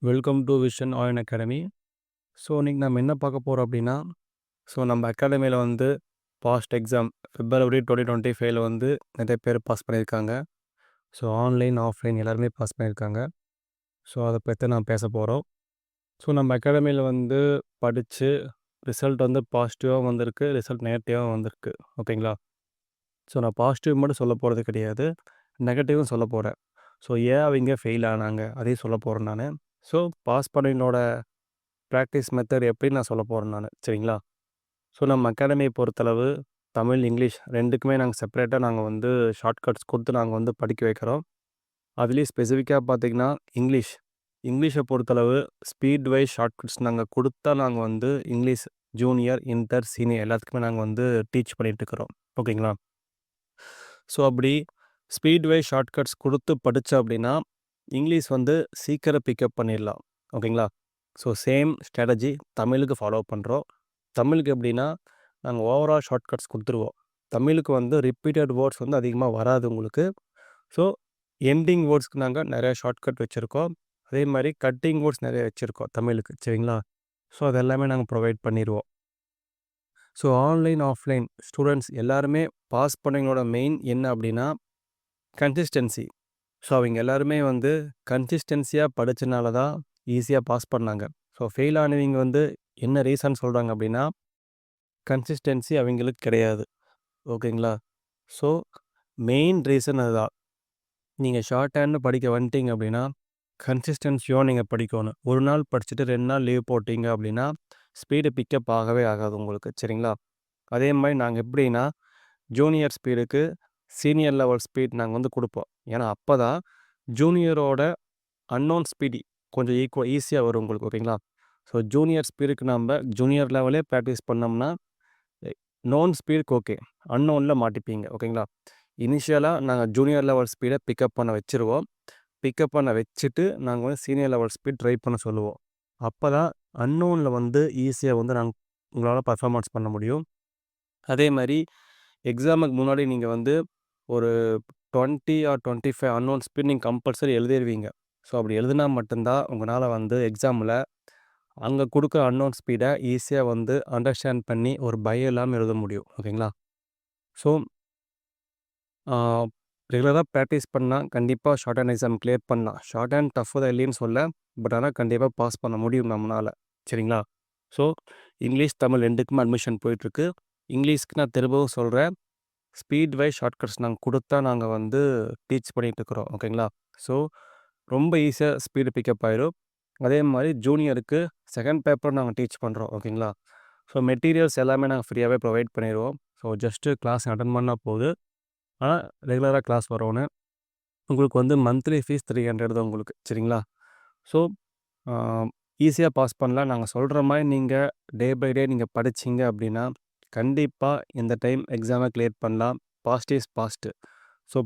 Welcome to vision Ayan academy. So இன்னைக்கு நம்ம என்ன பார்க்க போகிறோம் அப்படின்னா, நம்ம அகாடமியில் வந்து பாஸ்ட் எக்ஸாம் February 2025 வந்து நிறைய பேர் பாஸ் பண்ணியிருக்காங்க. ஆன்லைன், ஆஃப்லைன் எல்லாருமே பாஸ் பண்ணியிருக்காங்க. அதை பற்றி நான் பேச போகிறோம். நம்ம அகாடமியில் வந்து படித்து ரிசல்ட் வந்து பாசிட்டிவாக வந்திருக்கு, ரிசல்ட் நெகட்டிவாக வந்திருக்கு. ஓகேங்களா? நான் பாசிட்டிவ் மட்டும் சொல்ல போகிறது கிடையாது, நெகட்டிவும் சொல்ல போகிறேன். ஏன் அவங்க ஃபெயில் ஆனாங்க அதையும் சொல்ல போகிறேன் நான். பாஸ் பண்ணினோட ப்ராக்டிஸ் மெத்தட் எப்படின்னு நான் சொல்ல போகிறேன் நான். சரிங்களா? நம்ம அகாடமியை பொறுத்தளவு தமிழ், இங்கிலீஷ் 2க்குமே நாங்கள் செப்பரேட்டாக நாங்கள் வந்து ஷார்ட்கட்ஸ் கொடுத்து நாங்கள் வந்து படிக்க வைக்கிறோம். அதுலேயும் ஸ்பெசிஃபிக்காக பார்த்திங்கன்னா இங்கிலீஷை பொறுத்தளவு ஸ்பீட் வைஸ் ஷார்ட்கட்ஸ் நாங்கள் கொடுத்தா நாங்கள் வந்து இங்கிலீஷ் ஜூனியர், இன்டர், சீனியர் எல்லாத்துக்குமே நாங்கள் வந்து டீச் பண்ணிகிட்ருக்குறோம். ஓகேங்களா? அப்படி ஸ்பீட் வைஸ் ஷார்ட்கட்ஸ் கொடுத்து படித்தோம் அப்படின்னா இங்கிலீஷ் வந்து சீக்கிரம் பிக்கப் பண்ணிடலாம். ஓகேங்களா? சேம் ஸ்ட்ராட்டஜி தமிழுக்கு ஃபாலோ பண்ணுறோம். தமிழுக்கு எப்படின்னா நாங்கள் ஓவரால் ஷார்ட்கட்ஸ் கொடுத்துருவோம். தமிழுக்கு வந்து ரிப்பீட்டட் வேர்ட்ஸ் வந்து அதிகமாக வராது உங்களுக்கு. எண்டிங் வேர்ட்ஸ்க்கு நாங்கள் நிறைய ஷார்ட்கட் வச்சுருக்கோம். அதே மாதிரி கட்டிங் வேர்ட்ஸ் நிறைய வச்சுருக்கோம் தமிழுக்கு. சரிங்களா? அது எல்லாமே நாங்கள் ப்ரொவைட் பண்ணிடுவோம். ஆன்லைன், ஆஃப்லைன் ஸ்டூடெண்ட்ஸ் எல்லாருமே பாஸ் பண்ணவங்களோட மெயின் என்ன அப்படின்னா கன்சிஸ்டன்சி. அவங்க எல்லாருமே வந்து கன்சிஸ்டன்சியாக படித்தனால தான் ஈஸியாக பாஸ் பண்ணாங்க. ஃபெயில் ஆனவங்க வந்து என்ன ரீசன் சொல்கிறாங்க அப்படின்னா கன்சிஸ்டன்சி அவங்களுக்கு கிடையாது. ஓகேங்களா? மெயின் ரீசன் அதுதான். நீங்கள் ஷார்ட் ஹேண்டு படிக்க வந்துட்டீங்க அப்படின்னா கன்சிஸ்டன்சியோடு நீங்கள் படிக்கணும். ஒரு நாள் படிச்சுட்டு 2 நாள் லீவ் போட்டிங்க அப்படின்னா ஸ்பீடு பிக்கப் ஆகவே ஆகாது உங்களுக்கு. சரிங்களா? அதே மாதிரி நாங்கள் எப்படின்னா ஜூனியர் ஸ்பீடுக்கு சீனியர் லெவல் ஸ்பீட் நாங்கள் வந்து கொடுப்போம். ஏன்னா அப்போ தான் ஜூனியரோட அன்னோன் ஸ்பீடி கொஞ்சம் ஈஸியாக வரும் உங்களுக்கு. ஓகேங்களா? ஜூனியர் ஸ்பீடுக்கு நம்ம ஜூனியர் லெவலே ப்ராக்டிஸ் பண்ணோம்னா நோன் ஸ்பீடுக்கு ஓகே, அன்னோனில் மாட்டிப்பீங்க. ஓகேங்களா? இனிஷியலாக நாங்கள் ஜூனியர் லெவல் ஸ்பீடை பிக்கப் பண்ண வச்சுருவோம். பிக்கப் பண்ண வச்சுட்டு நாங்கள் வந்து சீனியர் லெவல் ஸ்பீட் ட்ரை பண்ண சொல்லுவோம். அப்போ தான் அன்னோனில் வந்து ஈஸியாக வந்து உங்களால் பர்ஃபார்மன்ஸ் பண்ண முடியும். அதே மாதிரி எக்ஸாமுக்கு முன்னாடி நீங்கள் வந்து ஒரு 20 or 25 அன்னோன் ஸ்பீட் நீங்கள் கம்பல்சரி எழுதிடுவீங்க. அப்படி எழுதினா மட்டும்தான் உங்களால் வந்து எக்ஸாமில் அங்கே கொடுக்குற அன்னோன் ஸ்பீடை ஈஸியாக வந்து அண்டர்ஸ்டாண்ட் பண்ணி ஒரு பயம் இல்லாமல் எழுத முடியும். ஓகேங்களா? ரெகுலராக ப்ராக்டிஸ் பண்ணால் கண்டிப்பாக ஷார்ட் ஹேண்ட் எக்ஸாம் கிளியர் பண்ணலாம். ஷார்ட் ஹேண்ட் டஃப் தான் இல்லைன்னு சொல்ல, பட் ஆனால் கண்டிப்பாக பாஸ் பண்ண முடியும் நம்மளால். சரிங்களா? இங்கிலீஷ், தமிழ் 2க்குமே அட்மிஷன் போயிட்டுருக்கு. இங்கிலீஷ்க்கு நான் திரும்பவும் சொல்கிறேன், ஸ்பீட் வைஸ் ஷார்ட்கட்ஸ் நாங்கள் கொடுத்தா நாங்கள் வந்து டீச் பண்ணிகிட்ருக்குறோம். ஓகேங்களா? ரொம்ப ஈஸியாக ஸ்பீடு பிக்கப் ஆயிடும். அதே மாதிரி ஜூனியருக்கு செகண்ட் பேப்பர் நாங்கள் டீச் பண்ணுறோம். ஓகேங்களா? மெட்டீரியல்ஸ் எல்லாமே நாங்கள் ஃப்ரீயாகவே ப்ரொவைட் பண்ணிடுவோம். ஜஸ்ட்டு கிளாஸ் அட்டன் பண்ணால் போகுது. ஆனால் ரெகுலராக கிளாஸ் வரணும். உங்களுக்கு வந்து மந்த்லி ஃபீஸ் 300 தான் உங்களுக்கு. சரிங்களா? ஈஸியாக பாஸ் பண்ணலாம். நாங்கள் சொல்கிற மாதிரி நீங்கள் டே பை டே நீங்கள் படிச்சிங்க அப்படின்னா கண்டிப்பாக இந்த டைம் எக்ஸாமை கிளியர் பண்ணலாம். Past is past.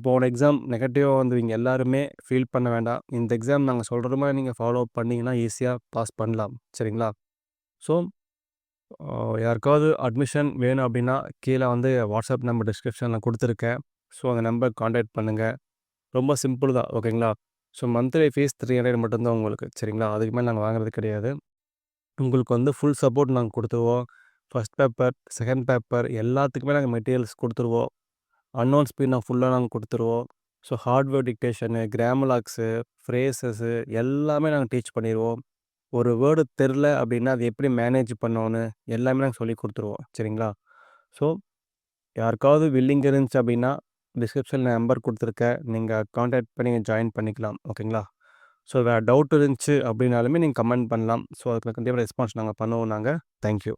போன எக்ஸாம் நெகட்டிவாக வந்தவங்க எல்லாருமே ஃபீல் பண்ண வேண்டாம். இந்த எக்ஸாம் நாங்கள் சொல்கிற மாதிரி நீங்கள் ஃபாலோ பண்ணிங்கன்னா ஈஸியாக பாஸ் பண்ணலாம். சரிங்களா? யாருக்காவது அட்மிஷன் வேணும் அப்படின்னா கீழே வந்து வாட்ஸ்அப் நம்பர் டிஸ்கிரிப்ஷனில் கொடுத்துருக்கேன். அந்த நம்பர் காண்டாக்ட் பண்ணுங்கள். ரொம்ப சிம்பிள் தான். ஓகேங்களா? மந்த்லி ஃபீஸ் 300 மட்டும்தான் உங்களுக்கு. சரிங்களா? அதுக்கு மேலே நாங்கள் வாங்குறது கிடையாது. உங்களுக்கு வந்து ஃபுல் சப்போர்ட் நாங்கள் கொடுத்துருவோம். ஃபஸ்ட் பேப்பர், செகண்ட் பேப்பர் எல்லாத்துக்குமே நாங்கள் மெட்டீரியல்ஸ் கொடுத்துருவோம். அன்னோன் ஸ்பீட் ஃபுல்லாக நாங்கள் கொடுத்துருவோம். ஹார்ட்வேர் டிக்டேஷனு, கிராமலாக்ஸு, ஃப்ரேசஸ்ஸு எல்லாமே நாங்கள் டீச் பண்ணிடுவோம். ஒரு வேர்டு தெரில அப்படின்னா அது எப்படி மேனேஜ் பண்ணணும்னு எல்லாமே நாங்கள் சொல்லி கொடுத்துருவோம். சரிங்களா? யாருக்காவது வில்லிங் இருந்துச்சு அப்படின்னா டிஸ்கிரிப்ஷனில் நம்பர் கொடுத்துருக்கேன். நீங்கள் காண்டாக்ட் பண்ணி ஜாயின் பண்ணிக்கலாம். ஓகேங்களா? வேறு டவுட் இருந்துச்சு அப்படின்னாலுமே நீங்கள் கமெண்ட் பண்ணலாம். அதுக்கு கண்டிப்பாக ரெஸ்பான்ஸ் நாங்கள் பண்ணுவோம் நாங்கள். தேங்க்யூ.